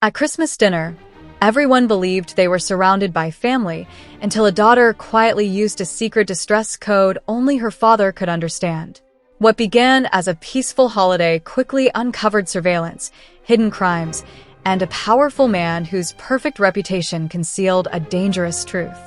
At Christmas dinner, everyone believed they were surrounded by family until a daughter quietly used a secret distress code only her father could understand. What began as a peaceful holiday quickly uncovered surveillance, hidden crimes, and a powerful man whose perfect reputation concealed a dangerous truth.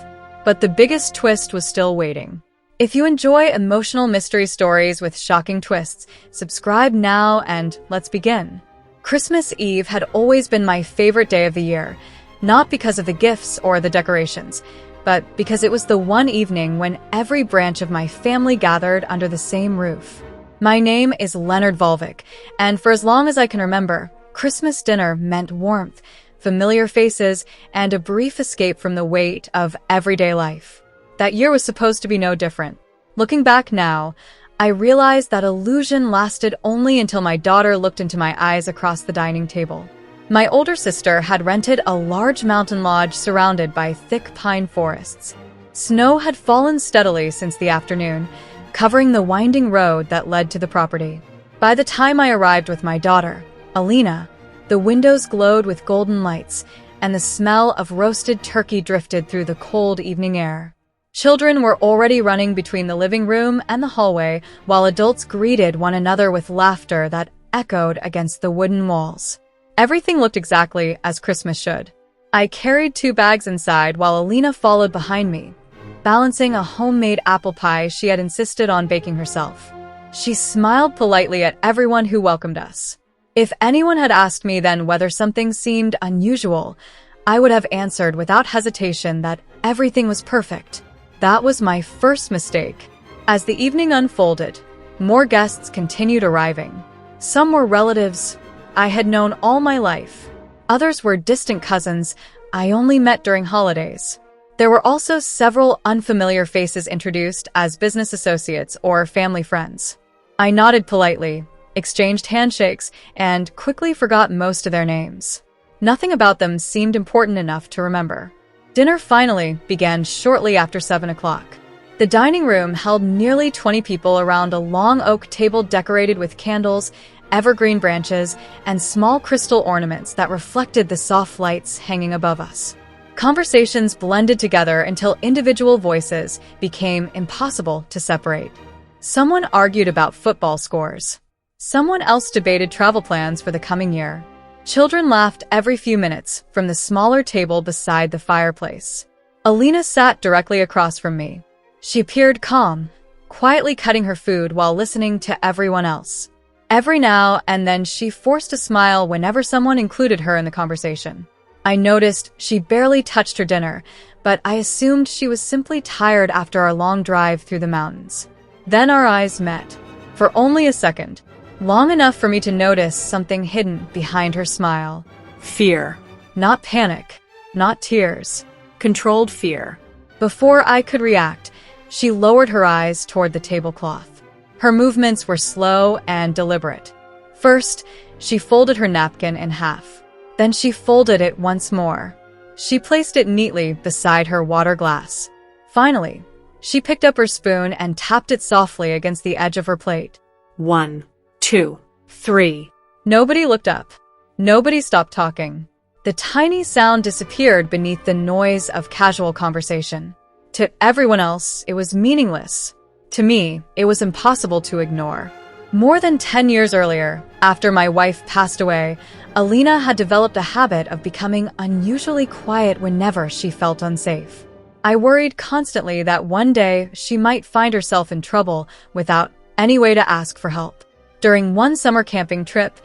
But the biggest twist was still waiting. If you enjoy emotional mystery stories with shocking twists, subscribe now and let's begin. Christmas Eve had always been my favorite day of the year, not because of the gifts or the decorations, but because it was the one evening when every branch of my family gathered under the same roof. My name is Leonard Volvic, and for as long as I can remember, Christmas dinner meant warmth, familiar faces, and a brief escape from the weight of everyday life. That year was supposed to be no different. Looking back now, I realized that illusion lasted only until my daughter looked into my eyes across the dining table. My older sister had rented a large mountain lodge surrounded by thick pine forests. Snow had fallen steadily since the afternoon, covering the winding road that led to the property. By the time I arrived with my daughter, Alina, the windows glowed with golden lights, and the smell of roasted turkey drifted through the cold evening air. Children were already running between the living room and the hallway, while adults greeted one another with laughter that echoed against the wooden walls. Everything looked exactly as Christmas should. I carried 2 bags inside while Alina followed behind me, balancing a homemade apple pie she had insisted on baking herself. She smiled politely at everyone who welcomed us. If anyone had asked me then whether something seemed unusual, I would have answered without hesitation that everything was perfect. That was my first mistake. As the evening unfolded, more guests continued arriving. Some were relatives I had known all my life. Others were distant cousins I only met during holidays. There were also several unfamiliar faces introduced as business associates or family friends. I nodded politely, exchanged handshakes, and quickly forgot most of their names. Nothing about them seemed important enough to remember. Dinner finally began shortly after 7 o'clock. The dining room held nearly 20 people around a long oak table decorated with candles, evergreen branches, and small crystal ornaments that reflected the soft lights hanging above us. Conversations blended together until individual voices became impossible to separate. Someone argued about football scores. Someone else debated travel plans for the coming year. Children laughed every few minutes from the smaller table beside the fireplace. Alina sat directly across from me. She appeared calm, quietly cutting her food while listening to everyone else. Every now and then she forced a smile whenever someone included her in the conversation. I noticed she barely touched her dinner, but I assumed she was simply tired after our long drive through the mountains. Then our eyes met. For only a second. Long enough for me to notice something hidden behind her smile. Fear. Not panic, not tears. Controlled fear. Before I could react, she lowered her eyes toward the tablecloth. Her movements were slow and deliberate. First, she folded her napkin in half. Then she folded it once more. She placed it neatly beside her water glass. Finally, she picked up her spoon and tapped it softly against the edge of her plate. 1, 2, 3. Nobody looked up. Nobody stopped talking. The tiny sound disappeared beneath the noise of casual conversation. To everyone else, it was meaningless. To me, it was impossible to ignore. More than 10 years earlier, after my wife passed away, Alina had developed a habit of becoming unusually quiet whenever she felt unsafe. I worried constantly that one day she might find herself in trouble without any way to ask for help. During one summer camping trip,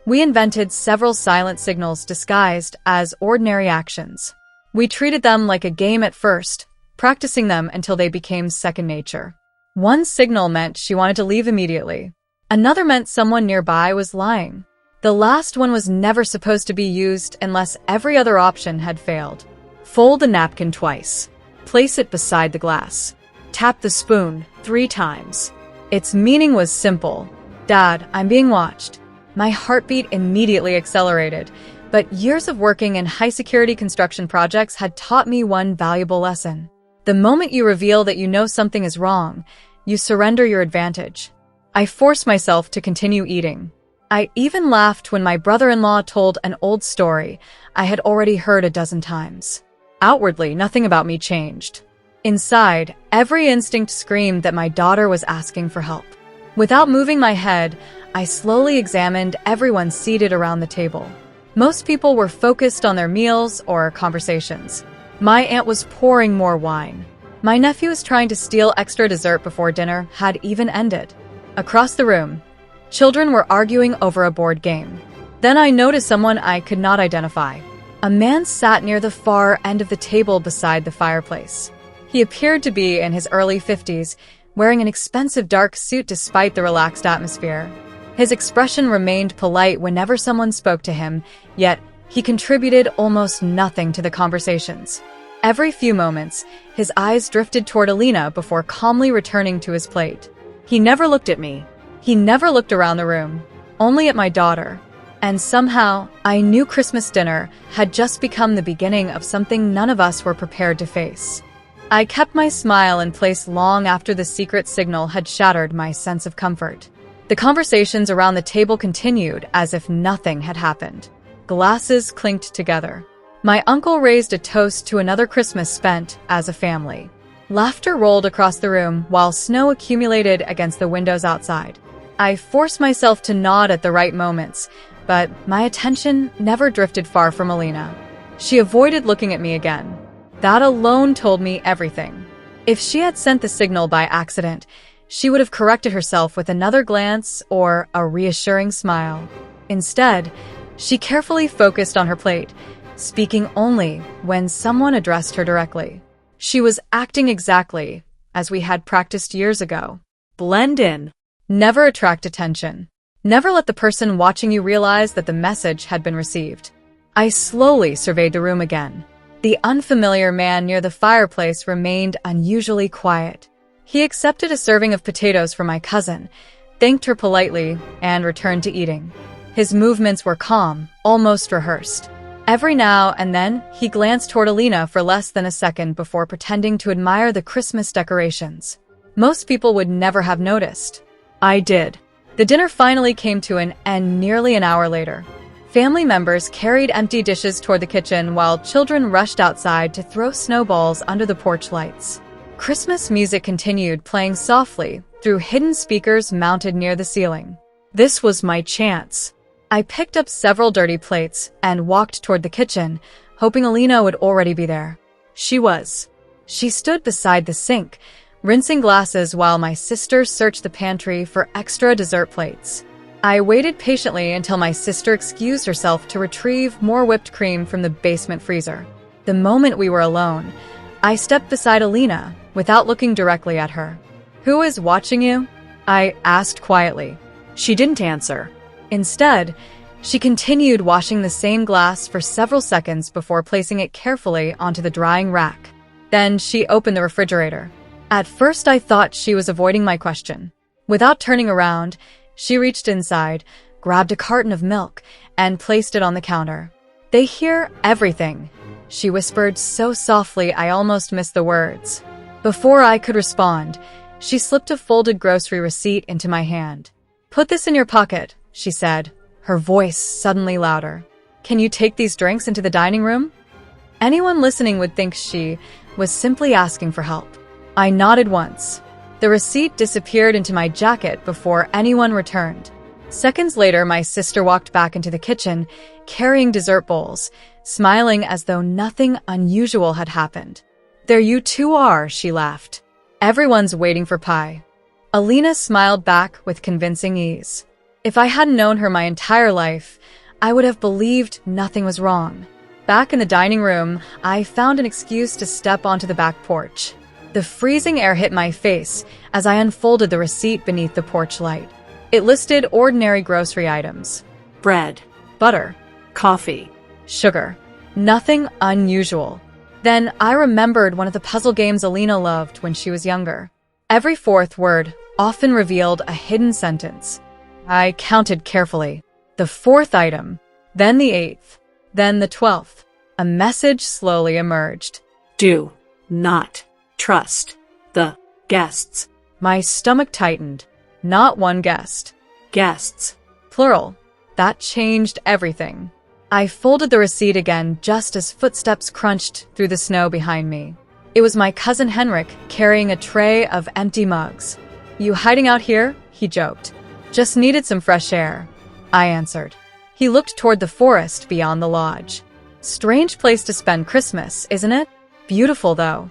we invented several silent signals disguised as ordinary actions. We treated them like a game at first, practicing them until they became second nature. One signal meant she wanted to leave immediately. Another meant someone nearby was lying. The last one was never supposed to be used unless every other option had failed. Fold the napkin twice. Place it beside the glass. Tap the spoon 3 times. Its meaning was simple. Dad, I'm being watched. My heartbeat immediately accelerated, but years of working in high-security construction projects had taught me one valuable lesson. The moment you reveal that you know something is wrong, you surrender your advantage. I forced myself to continue eating. I even laughed when my brother-in-law told an old story I had already heard a dozen times. Outwardly, nothing about me changed. Inside, every instinct screamed that my daughter was asking for help. Without moving my head, I slowly examined everyone seated around the table. Most people were focused on their meals or conversations. My aunt was pouring more wine. My nephews trying to steal extra dessert before dinner had even ended. Across the room, children were arguing over a board game. Then I noticed someone I could not identify. A man sat near the far end of the table beside the fireplace. He appeared to be in his early 50s, wearing an expensive dark suit despite the relaxed atmosphere. His expression remained polite whenever someone spoke to him, yet he contributed almost nothing to the conversations. Every few moments, his eyes drifted toward Alina before calmly returning to his plate. He never looked at me. He never looked around the room, only at my daughter. And somehow, I knew Christmas dinner had just become the beginning of something none of us were prepared to face. I kept my smile in place long after the secret signal had shattered my sense of comfort. The conversations around the table continued as if nothing had happened. Glasses clinked together. My uncle raised a toast to another Christmas spent as a family. Laughter rolled across the room while snow accumulated against the windows outside. I forced myself to nod at the right moments, but my attention never drifted far from Alina. She avoided looking at me again. That alone told me everything. If she had sent the signal by accident, she would have corrected herself with another glance or a reassuring smile. Instead, she carefully focused on her plate, speaking only when someone addressed her directly. She was acting exactly as we had practiced years ago. Blend in. Never attract attention. Never let the person watching you realize that the message had been received. I slowly surveyed the room again. The unfamiliar man near the fireplace remained unusually quiet. He accepted a serving of potatoes from my cousin, thanked her politely, and returned to eating. His movements were calm, almost rehearsed. Every now and then, he glanced toward Alina for less than a second before pretending to admire the Christmas decorations. Most people would never have noticed. I did. The dinner finally came to an end nearly an hour later. Family members carried empty dishes toward the kitchen while children rushed outside to throw snowballs under the porch lights. Christmas music continued playing softly through hidden speakers mounted near the ceiling. This was my chance. I picked up several dirty plates and walked toward the kitchen, hoping Alina would already be there. She was. She stood beside the sink, rinsing glasses while my sister searched the pantry for extra dessert plates. I waited patiently until my sister excused herself to retrieve more whipped cream from the basement freezer. The moment we were alone, I stepped beside Alina without looking directly at her. "Who is watching you?" I asked quietly. She didn't answer. Instead, she continued washing the same glass for several seconds before placing it carefully onto the drying rack. Then she opened the refrigerator. At first, I thought she was avoiding my question. Without turning around, she reached inside, grabbed a carton of milk, and placed it on the counter. "They hear everything," she whispered so softly I almost missed the words. Before I could respond, she slipped a folded grocery receipt into my hand. "Put this in your pocket," she said, her voice suddenly louder. "Can you take these drinks into the dining room?" Anyone listening would think she was simply asking for help. I nodded once. The receipt disappeared into my jacket before anyone returned. Seconds later, my sister walked back into the kitchen, carrying dessert bowls, smiling as though nothing unusual had happened. "There you two are," she laughed. "Everyone's waiting for pie." Alina smiled back with convincing ease. If I hadn't known her my entire life, I would have believed nothing was wrong. Back in the dining room, I found an excuse to step onto the back porch. The freezing air hit my face as I unfolded the receipt beneath the porch light. It listed ordinary grocery items. Bread, butter, coffee, sugar. Nothing unusual. Then I remembered one of the puzzle games Alina loved when she was younger. Every fourth word often revealed a hidden sentence. I counted carefully. The fourth item, then the eighth, then the 12th. A message slowly emerged. "Do not trust the guests." My stomach tightened. Not one guest. Guests. Plural. That changed everything. I folded the receipt again just as footsteps crunched through the snow behind me. It was my cousin Henrik carrying a tray of empty mugs. "You hiding out here?" he joked. "Just needed some fresh air," I answered. He looked toward the forest beyond the lodge. "Strange place to spend Christmas, isn't it? Beautiful, though."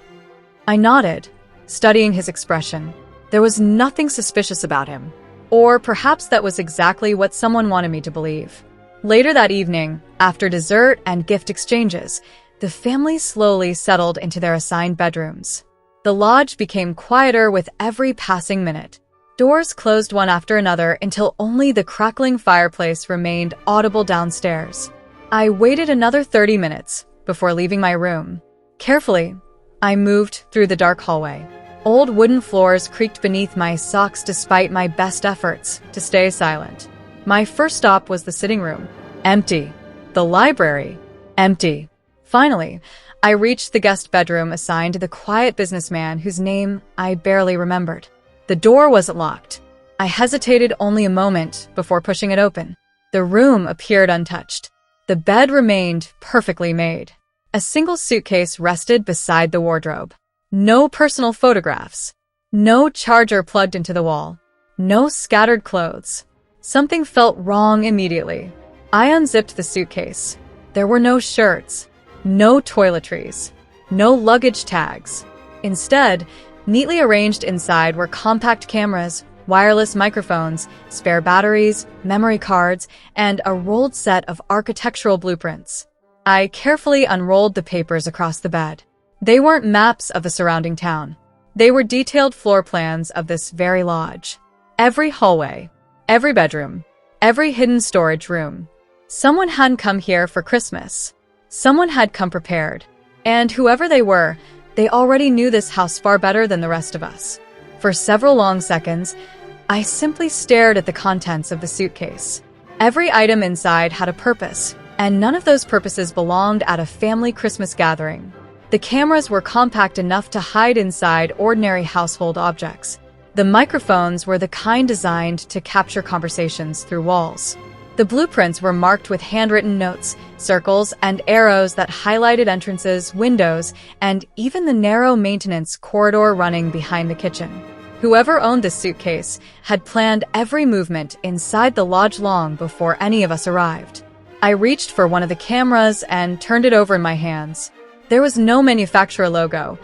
I nodded, studying his expression. There was nothing suspicious about him. Or perhaps that was exactly what someone wanted me to believe. Later that evening, after dessert and gift exchanges, the family slowly settled into their assigned bedrooms. The lodge became quieter with every passing minute. Doors closed one after another until only the crackling fireplace remained audible downstairs. I waited another 30 minutes before leaving my room. Carefully, I moved through the dark hallway. Old wooden floors creaked beneath my socks despite my best efforts to stay silent. My first stop was the sitting room. Empty. The library. Empty. Finally, I reached the guest bedroom assigned to the quiet businessman whose name I barely remembered. The door wasn't locked. I hesitated only a moment before pushing it open. The room appeared untouched. The bed remained perfectly made. A single suitcase rested beside the wardrobe. No personal photographs. No charger plugged into the wall. No scattered clothes. Something felt wrong immediately. I unzipped the suitcase. There were no shirts. No toiletries. No luggage tags. Instead, neatly arranged inside were compact cameras, wireless microphones, spare batteries, memory cards, and a rolled set of architectural blueprints. I carefully unrolled the papers across the bed. They weren't maps of the surrounding town. They were detailed floor plans of this very lodge. Every hallway, every bedroom, every hidden storage room. Someone hadn't come here for Christmas. Someone had come prepared. And whoever they were, they already knew this house far better than the rest of us. For several long seconds, I simply stared at the contents of the suitcase. Every item inside had a purpose, and none of those purposes belonged at a family Christmas gathering. The cameras were compact enough to hide inside ordinary household objects. The microphones were the kind designed to capture conversations through walls. The blueprints were marked with handwritten notes, circles, and arrows that highlighted entrances, windows, and even the narrow maintenance corridor running behind the kitchen. Whoever owned this suitcase had planned every movement inside the lodge long before any of us arrived. I reached for one of the cameras and turned it over in my hands. There was no manufacturer logo,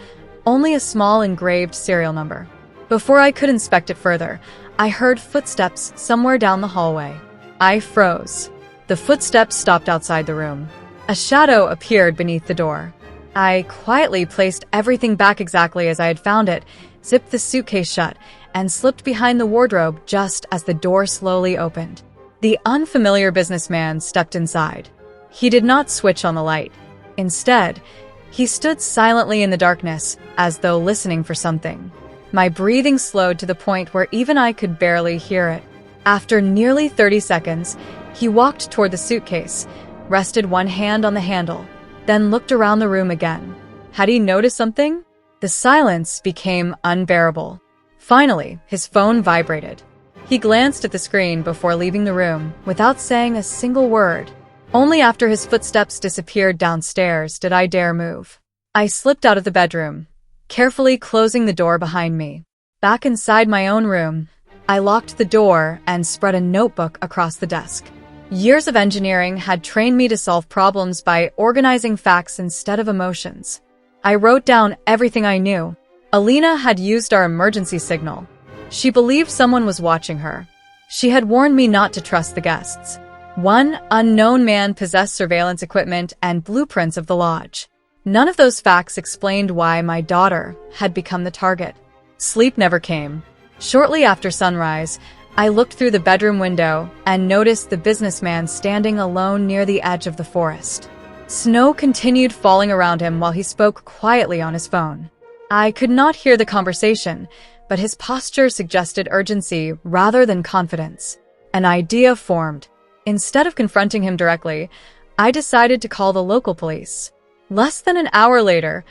only a small engraved serial number. Before I could inspect it further, I heard footsteps somewhere down the hallway. I froze. The footsteps stopped outside the room. A shadow appeared beneath the door. I quietly placed everything back exactly as I had found it, zipped the suitcase shut, and slipped behind the wardrobe just as the door slowly opened. The unfamiliar businessman stepped inside. He did not switch on the light. Instead, he stood silently in the darkness, as though listening for something. My breathing slowed to the point where even I could barely hear it. After nearly 30 seconds, he walked toward the suitcase, rested one hand on the handle, then looked around the room again. Had he noticed something? The silence became unbearable. Finally, his phone vibrated. He glanced at the screen before leaving the room, without saying a single word. Only after his footsteps disappeared downstairs did I dare move. I slipped out of the bedroom, carefully closing the door behind me. Back inside my own room, I locked the door and spread a notebook across the desk. Years of engineering had trained me to solve problems by organizing facts instead of emotions. I wrote down everything I knew. Alina had used our emergency signal. She believed someone was watching her. She had warned me not to trust the guests. One unknown man possessed surveillance equipment and blueprints of the lodge. None of those facts explained why my daughter had become the target. Sleep never came. Shortly after sunrise, I looked through the bedroom window and noticed the businessman standing alone near the edge of the forest. Snow continued falling around him while he spoke quietly on his phone. I could not hear the conversation, but his posture suggested urgency rather than confidence. An idea formed. Instead of confronting him directly, I decided to call the local police. Less than an hour later,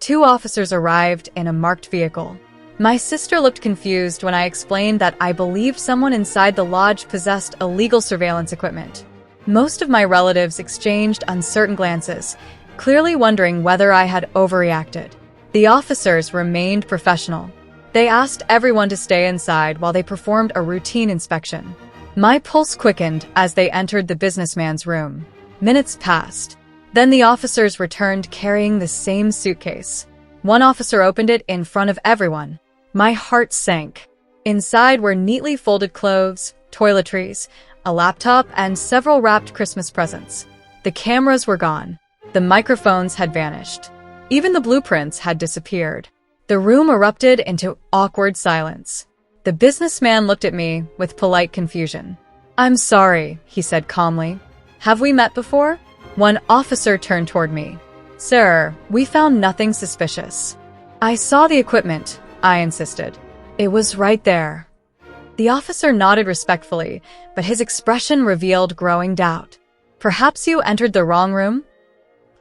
2 officers arrived in a marked vehicle. My sister looked confused when I explained that I believed someone inside the lodge possessed illegal surveillance equipment. Most of my relatives exchanged uncertain glances, clearly wondering whether I had overreacted. The officers remained professional. They asked everyone to stay inside while they performed a routine inspection. My pulse quickened as they entered the businessman's room. Minutes passed. Then the officers returned carrying the same suitcase. One officer opened it in front of everyone. My heart sank. Inside were neatly folded clothes, toiletries, a laptop, and several wrapped Christmas presents. The cameras were gone. The microphones had vanished. Even the blueprints had disappeared. The room erupted into awkward silence. The businessman looked at me with polite confusion. "I'm sorry," he said calmly. "Have we met before?" One officer turned toward me. "Sir, we found nothing suspicious." "I saw the equipment," I insisted. "It was right there." The officer nodded respectfully, but his expression revealed growing doubt. "Perhaps you entered the wrong room?"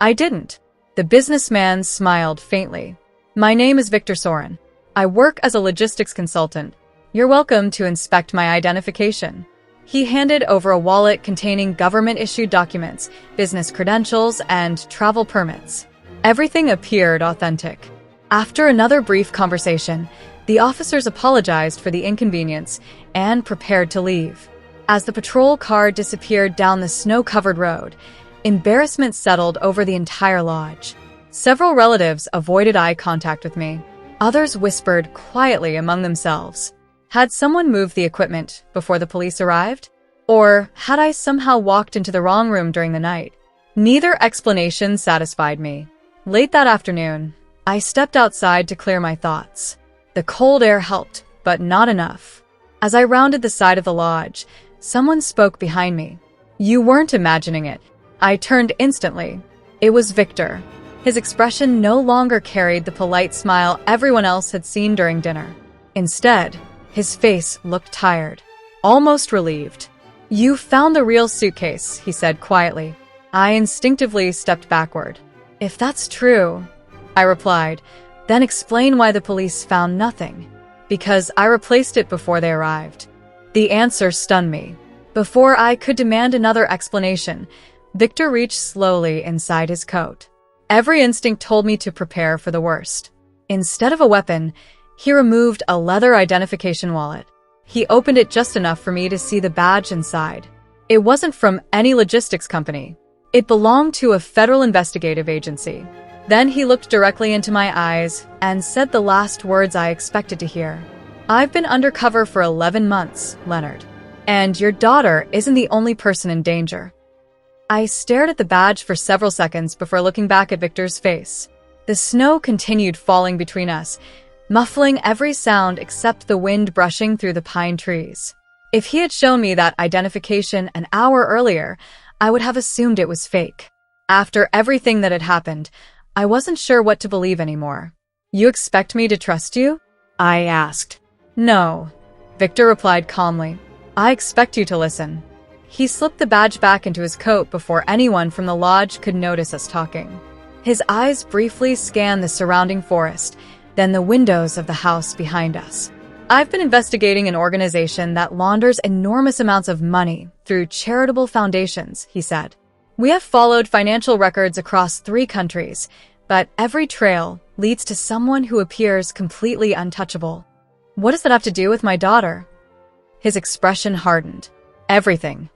"I didn't." The businessman smiled faintly. "My name is Victor Soren. I work as a logistics consultant. You're welcome to inspect my identification." He handed over a wallet containing government-issued documents, business credentials, and travel permits. Everything appeared authentic. After another brief conversation, the officers apologized for the inconvenience and prepared to leave. As the patrol car disappeared down the snow-covered road, embarrassment settled over the entire lodge. Several relatives avoided eye contact with me. Others whispered quietly among themselves. Had someone moved the equipment before the police arrived? Or had I somehow walked into the wrong room during the night? Neither explanation satisfied me. Late that afternoon, I stepped outside to clear my thoughts. The cold air helped, but not enough. As I rounded the side of the lodge, someone spoke behind me. "You weren't imagining it." I turned instantly. It was Victor. His expression no longer carried the polite smile everyone else had seen during dinner. Instead, his face looked tired, almost relieved. "You found the real suitcase," he said quietly. I instinctively stepped backward. "If that's true," I replied, "then explain why the police found nothing." "Because I replaced it before they arrived." The answer stunned me. Before I could demand another explanation, Victor reached slowly inside his coat. Every instinct told me to prepare for the worst. Instead of a weapon, he removed a leather identification wallet. He opened it just enough for me to see the badge inside. It wasn't from any logistics company. It belonged to a federal investigative agency. Then he looked directly into my eyes and said the last words I expected to hear. "I've been undercover for 11 months, Leonard. And your daughter isn't the only person in danger." I stared at the badge for several seconds before looking back at Victor's face. The snow continued falling between us, muffling every sound except the wind brushing through the pine trees. If he had shown me that identification an hour earlier, I would have assumed it was fake. After everything that had happened, I wasn't sure what to believe anymore. "You expect me to trust you?" I asked. "No," Victor replied calmly. "I expect you to listen." He slipped the badge back into his coat before anyone from the lodge could notice us talking. His eyes briefly scanned the surrounding forest, then the windows of the house behind us. "I've been investigating an organization that launders enormous amounts of money through charitable foundations," he said. "We have followed financial records across 3 countries, but every trail leads to someone who appears completely untouchable." "What does that have to do with my daughter?" His expression hardened. "Everything."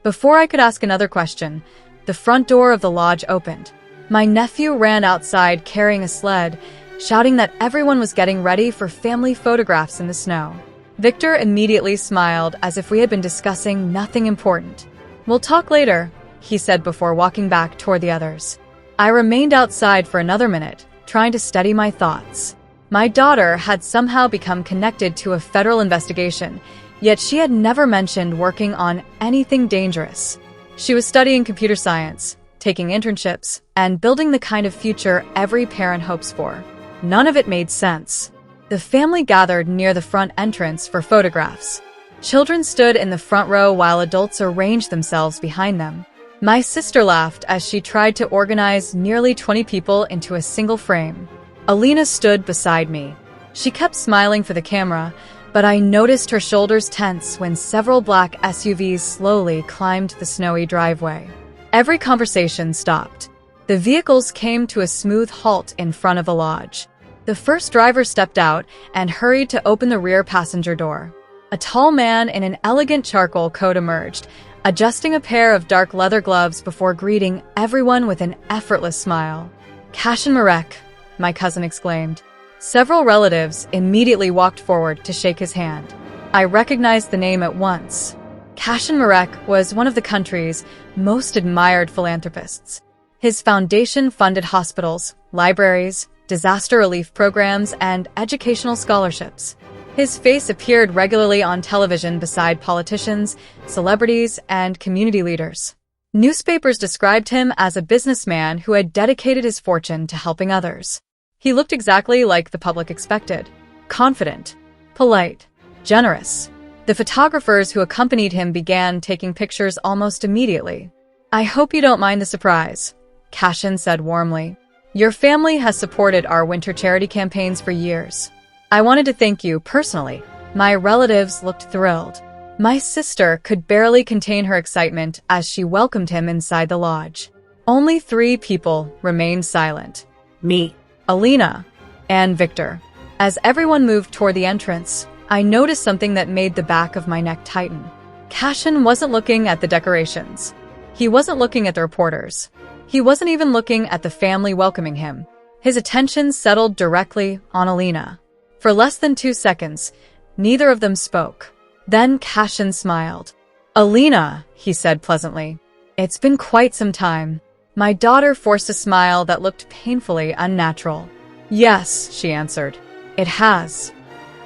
Before I could ask another question, the front door of the lodge opened. My nephew ran outside carrying a sled, shouting that everyone was getting ready for family photographs in the snow. Victor immediately smiled as if we had been discussing nothing important. "We'll talk later," he said before walking back toward the others. I remained outside for another minute, trying to steady my thoughts. My daughter had somehow become connected to a federal investigation, yet she had never mentioned working on anything dangerous. She was studying computer science, taking internships, and building the kind of future every parent hopes for. None of it made sense. The family gathered near the front entrance for photographs. Children stood in the front row while adults arranged themselves behind them. My sister laughed as she tried to organize nearly 20 people into a single frame. Alina stood beside me. She kept smiling for the camera, but I noticed her shoulders tense when several black SUVs slowly climbed the snowy driveway. Every conversation stopped. The vehicles came to a smooth halt in front of a lodge. The first driver stepped out and hurried to open the rear passenger door. A tall man in an elegant charcoal coat emerged, adjusting a pair of dark leather gloves before greeting everyone with an effortless smile. "Cashin Marek," my cousin exclaimed. Several relatives immediately walked forward to shake his hand. I recognized the name at once. Cashin Marek was one of the country's most admired philanthropists. His foundation funded hospitals, libraries, disaster relief programs, and educational scholarships. His face appeared regularly on television beside politicians, celebrities, and community leaders. Newspapers described him as a businessman who had dedicated his fortune to helping others. He looked exactly like the public expected: confident, polite, generous. The photographers who accompanied him began taking pictures almost immediately. "I hope you don't mind the surprise," Cashin said warmly. "Your family has supported our winter charity campaigns for years. I wanted to thank you personally." My relatives looked thrilled. My sister could barely contain her excitement as she welcomed him inside the lodge. Only 3 people remained silent: Me, Alina, and Victor. As everyone moved toward the entrance, I noticed something that made the back of my neck tighten. Cashin wasn't looking at the decorations. He wasn't looking at the reporters. He wasn't even looking at the family welcoming him. His attention settled directly on Alina. For less than 2 seconds, neither of them spoke. Then Cashin smiled. "Alina," he said pleasantly, "it's been quite some time." My daughter forced a smile that looked painfully unnatural. "Yes," she answered, "it has."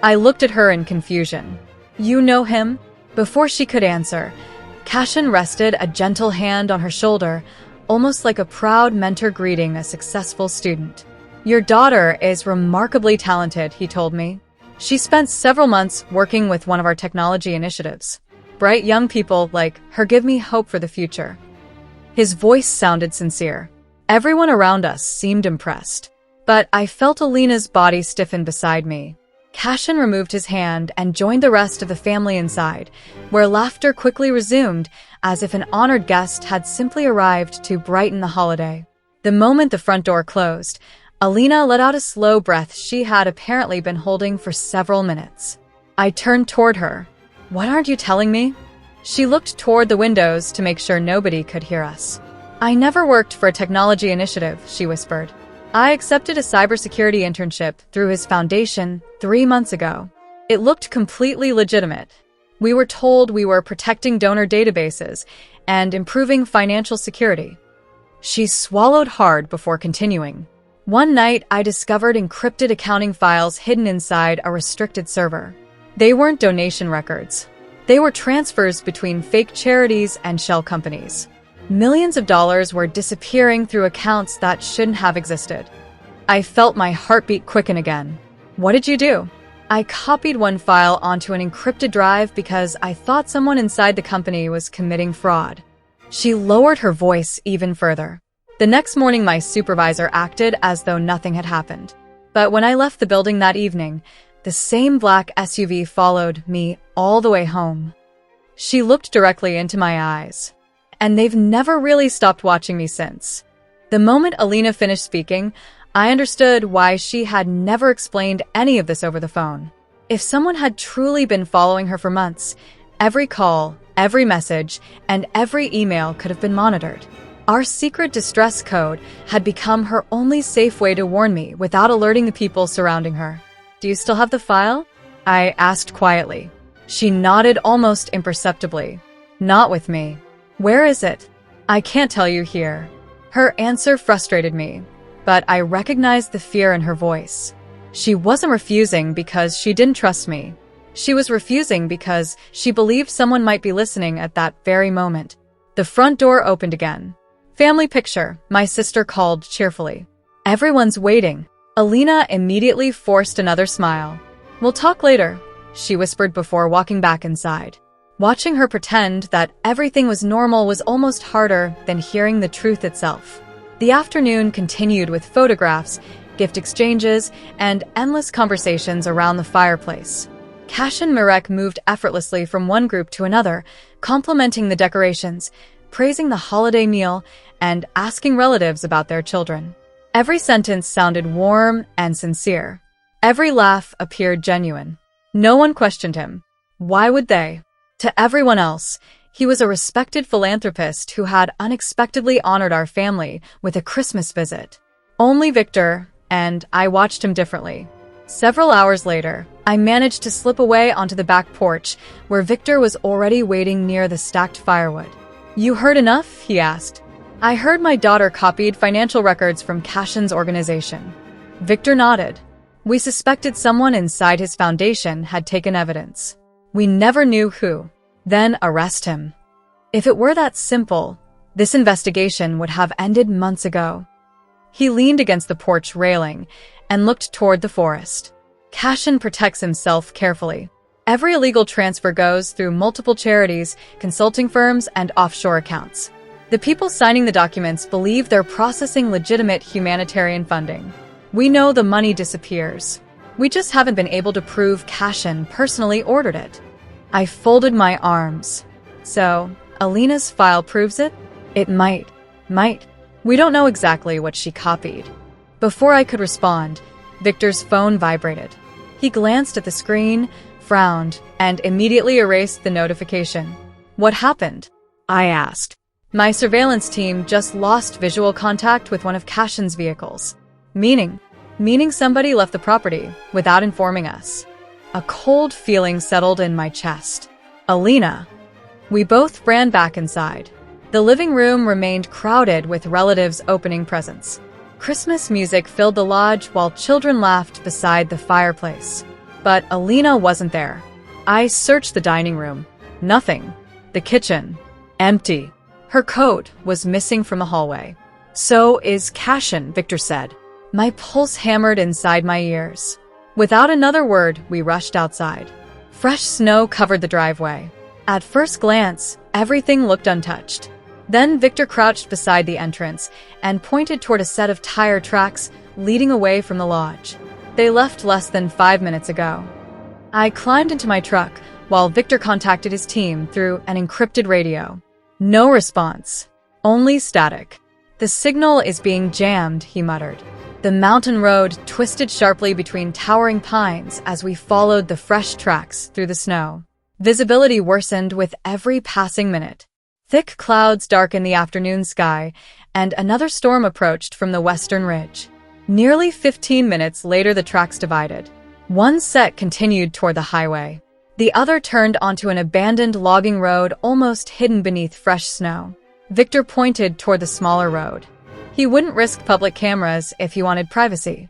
I looked at her in confusion. "You know him?" Before she could answer, Cashin rested a gentle hand on her shoulder, almost like a proud mentor greeting a successful student. "Your daughter is remarkably talented," he told me. "She spent several months working with one of our technology initiatives. Bright young people like her give me hope for the future." His voice sounded sincere. Everyone around us seemed impressed. But I felt Alina's body stiffen beside me. Cashin removed his hand and joined the rest of the family inside, where laughter quickly resumed, as if an honored guest had simply arrived to brighten the holiday. The moment the front door closed, Alina let out a slow breath she had apparently been holding for several minutes. I turned toward her. "What aren't you telling me?" She looked toward the windows to make sure nobody could hear us. "I never worked for a technology initiative," she whispered. "I accepted a cybersecurity internship through his foundation 3 months ago. It looked completely legitimate. We were told we were protecting donor databases and improving financial security." She swallowed hard before continuing. "One night, I discovered encrypted accounting files hidden inside a restricted server. They weren't donation records. They were transfers between fake charities and shell companies. Millions of dollars were disappearing through accounts that shouldn't have existed." I felt my heartbeat quicken again. "What did you do?" "I copied one file onto an encrypted drive because I thought someone inside the company was committing fraud." She lowered her voice even further. The next morning, my supervisor acted as though nothing had happened. But when I left the building that evening, the same black SUV followed me all the way home. She looked directly into my eyes. And they've never really stopped watching me since. The moment Alina finished speaking, I understood why she had never explained any of this over the phone. If someone had truly been following her for months, every call, every message, and every email could have been monitored. Our secret distress code had become her only safe way to warn me without alerting the people surrounding her. "Do you still have the file?" I asked quietly. She nodded almost imperceptibly. "Not with me." "Where is it?" "I can't tell you here." Her answer frustrated me, but I recognized the fear in her voice. She wasn't refusing because she didn't trust me. She was refusing because she believed someone might be listening at that very moment. The front door opened again. "Family picture," my sister called cheerfully. "Everyone's waiting." Alina immediately forced another smile. "We'll talk later," she whispered before walking back inside. Watching her pretend that everything was normal was almost harder than hearing the truth itself. The afternoon continued with photographs, gift exchanges, and endless conversations around the fireplace. Cash and Mirek moved effortlessly from one group to another, complimenting the decorations, praising the holiday meal, and asking relatives about their children. Every sentence sounded warm and sincere. Every laugh appeared genuine. No one questioned him. Why would they? To everyone else, he was a respected philanthropist who had unexpectedly honored our family with a Christmas visit. Only Victor, and I watched him differently. Several hours later, I managed to slip away onto the back porch, where Victor was already waiting near the stacked firewood. "You heard enough?" he asked. "I heard my daughter copied financial records from Cashin's organization." Victor nodded. "We suspected someone inside his foundation had taken evidence. We never knew who. Then arrest him. If it were that simple, this investigation would have ended months ago." He leaned against the porch railing and looked toward the forest. Cashin protects himself carefully. Every illegal transfer goes through multiple charities, consulting firms, and offshore accounts. The people signing the documents believe they're processing legitimate humanitarian funding. We know the money disappears. We just haven't been able to prove Cashin personally ordered it. I folded my arms. So, Alina's file proves it? It might. We don't know exactly what she copied. Before I could respond, Victor's phone vibrated. He glanced at the screen, frowned, and immediately erased the notification. "What happened?" I asked. "My surveillance team just lost visual contact with one of Cashin's vehicles." Meaning somebody left the property without informing us. A cold feeling settled in my chest. Alina. We both ran back inside. The living room remained crowded with relatives opening presents. Christmas music filled the lodge while children laughed beside the fireplace. But Alina wasn't there. I searched the dining room. Nothing. The kitchen. Empty. Her coat was missing from the hallway. "So is Cashin," Victor said. My pulse hammered inside my ears. Without another word, we rushed outside. Fresh snow covered the driveway. At first glance, everything looked untouched. Then Victor crouched beside the entrance and pointed toward a set of tire tracks leading away from the lodge. They left less than 5 minutes ago. I climbed into my truck while Victor contacted his team through an encrypted radio. No response. Only static. "The signal is being jammed," he muttered. The mountain road twisted sharply between towering pines as we followed the fresh tracks through the snow. Visibility worsened with every passing minute. Thick clouds darkened the afternoon sky, and another storm approached from the western ridge. Nearly 15 minutes later, the tracks divided. One set continued toward the highway. The other turned onto an abandoned logging road almost hidden beneath fresh snow. Victor pointed toward the smaller road. He wouldn't risk public cameras if he wanted privacy.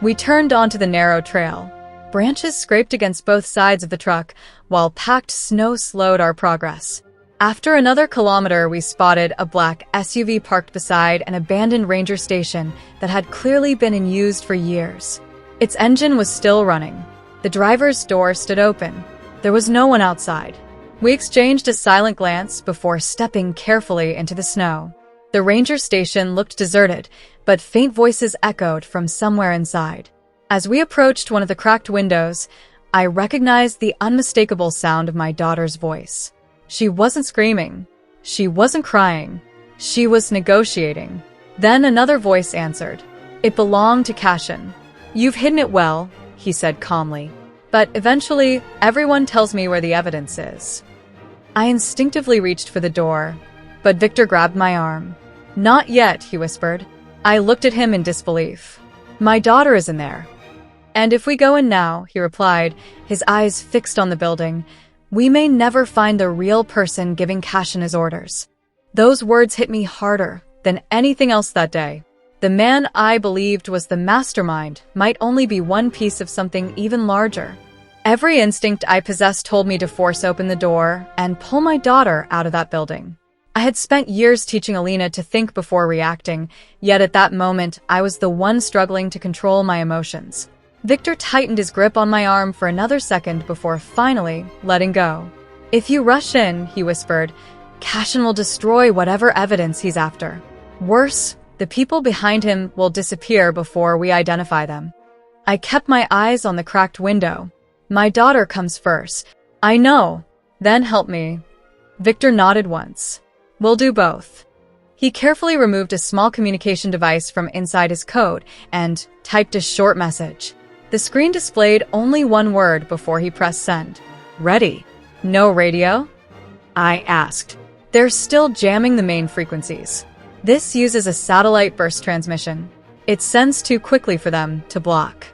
We turned onto the narrow trail. Branches scraped against both sides of the truck, while packed snow slowed our progress. After another kilometer, we spotted a black SUV parked beside an abandoned ranger station that had clearly been in use for years. Its engine was still running. The driver's door stood open. There was no one outside. We exchanged a silent glance before stepping carefully into the snow. The ranger station looked deserted, but faint voices echoed from somewhere inside. As we approached one of the cracked windows, I recognized the unmistakable sound of my daughter's voice. She wasn't screaming. She wasn't crying. She was negotiating. Then another voice answered. It belonged to Cashin. "You've hidden it well," he said calmly. "But eventually, everyone tells me where the evidence is." I instinctively reached for the door, but Victor grabbed my arm. "Not yet," he whispered. I looked at him in disbelief. "My daughter is in there." "And if we go in now," he replied, his eyes fixed on the building, "we may never find the real person giving Cashin his orders." Those words hit me harder than anything else that day. The man I believed was the mastermind might only be one piece of something even larger. Every instinct I possessed told me to force open the door and pull my daughter out of that building. I had spent years teaching Alina to think before reacting, yet at that moment I was the one struggling to control my emotions. Victor tightened his grip on my arm for another second before finally letting go. "If you rush in," he whispered, "Cashin will destroy whatever evidence he's after. Worse, The people behind him will disappear before we identify them. I kept my eyes on the cracked window. My daughter comes first. I know. Then help me. Victor nodded once. We'll do both. He carefully removed a small communication device from inside his coat and typed a short message. The screen displayed only one word before he pressed send. Ready. No radio? I asked. They're still jamming the main frequencies. This uses a satellite burst transmission. It sends too quickly for them to block.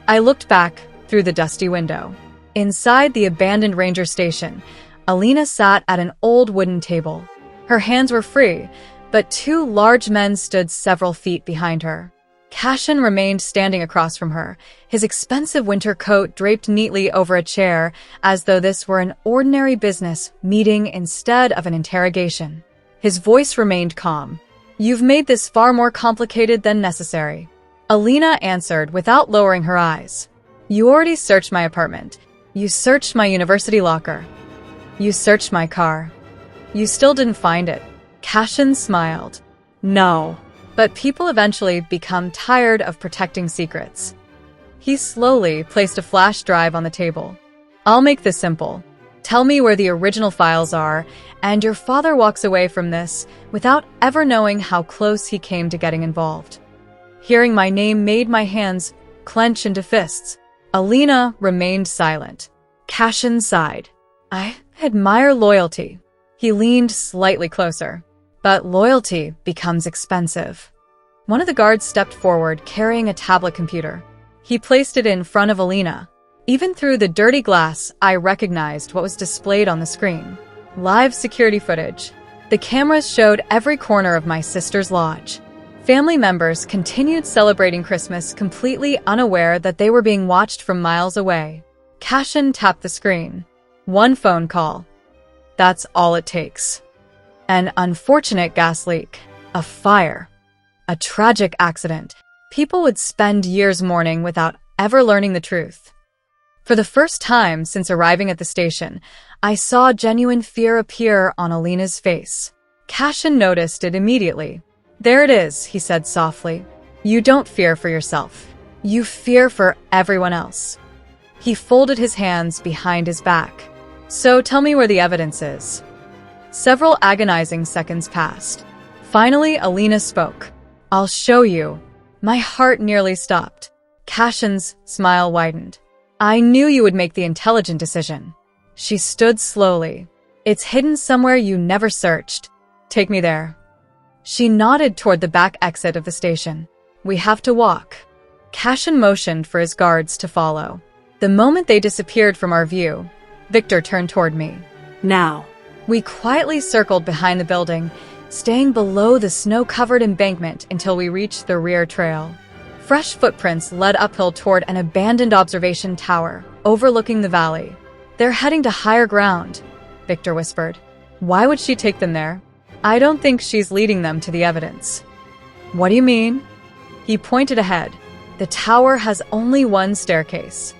I looked back through the dusty window. Inside the abandoned ranger station, Alina sat at an old wooden table. Her hands were free, but two large men stood several feet behind her. Cashin remained standing across from her, his expensive winter coat draped neatly over a chair, as though this were an ordinary business meeting instead of an interrogation. His voice remained calm. You've made this far more complicated than necessary. Alina answered without lowering her eyes. You already searched my apartment. You searched my university locker. You searched my car. You still didn't find it. Cashin smiled. No. But people eventually become tired of protecting secrets. He slowly placed a flash drive on the table. I'll make this simple. Tell me where the original files are, and your father walks away from this without ever knowing how close he came to getting involved. Hearing my name made my hands clench into fists. Alina remained silent. Cashin sighed. I admire loyalty. He leaned slightly closer. But loyalty becomes expensive. One of the guards stepped forward, carrying a tablet computer. He placed it in front of Alina. Even through the dirty glass, I recognized what was displayed on the screen. Live security footage. The cameras showed every corner of my sister's lodge. Family members continued celebrating Christmas completely unaware that they were being watched from miles away. Cashin tapped the screen. One phone call. That's all it takes. An unfortunate gas leak, a fire, a tragic accident. People would spend years mourning without ever learning the truth. For the first time since arriving at the station, I saw genuine fear appear on Alina's face. Cashin noticed it immediately. There it is, he said softly. You don't fear for yourself. You fear for everyone else. He folded his hands behind his back. So tell me where the evidence is. Several agonizing seconds passed. Finally, Alina spoke. I'll show you. My heart nearly stopped. Cashin's smile widened. I knew you would make the intelligent decision. She stood slowly. It's hidden somewhere you never searched. Take me there. She nodded toward the back exit of the station. We have to walk. Cashin motioned for his guards to follow. The moment they disappeared from our view, Victor turned toward me. Now. We quietly circled behind the building, staying below the snow-covered embankment until we reached the rear trail. Fresh footprints led uphill toward an abandoned observation tower, overlooking the valley. They're heading to higher ground, Victor whispered. Why would she take them there? I don't think she's leading them to the evidence. What do you mean? He pointed ahead. The tower has only one staircase.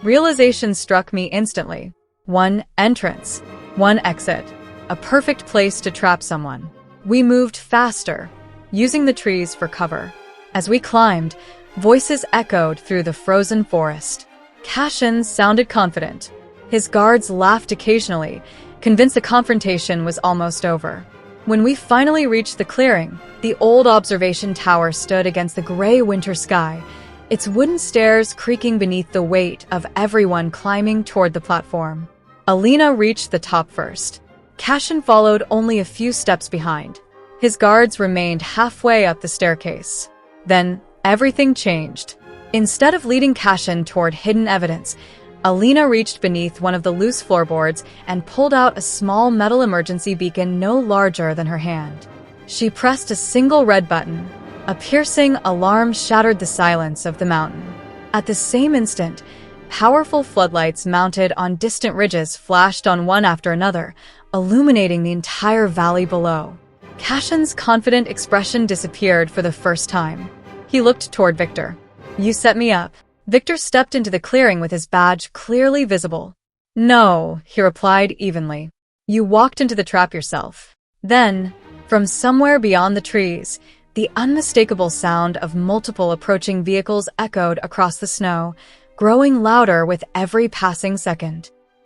Realization struck me instantly. One entrance. One exit. A perfect place to trap someone. We moved faster, using the trees for cover. As we climbed, voices echoed through the frozen forest. Cashin sounded confident. His guards laughed occasionally, convinced the confrontation was almost over. When we finally reached the clearing, the old observation tower stood against the gray winter sky, its wooden stairs creaking beneath the weight of everyone climbing toward the platform. Alina reached the top first. Cashin followed only a few steps behind. His guards remained halfway up the staircase. Then, everything changed. Instead of leading Cashin toward hidden evidence, Alina reached beneath one of the loose floorboards and pulled out a small metal emergency beacon no larger than her hand. She pressed a single red button. A piercing alarm shattered the silence of the mountain. At the same instant, powerful floodlights mounted on distant ridges flashed on one after another, illuminating the entire valley below. Cashin's confident expression disappeared for the first time. He looked toward Victor. You set me up. Victor stepped into the clearing with his badge clearly visible. No, he replied evenly. You walked into the trap yourself. Then, from somewhere beyond the trees, The unmistakable sound of multiple approaching vehicles echoed across the snow, growing louder with every passing second.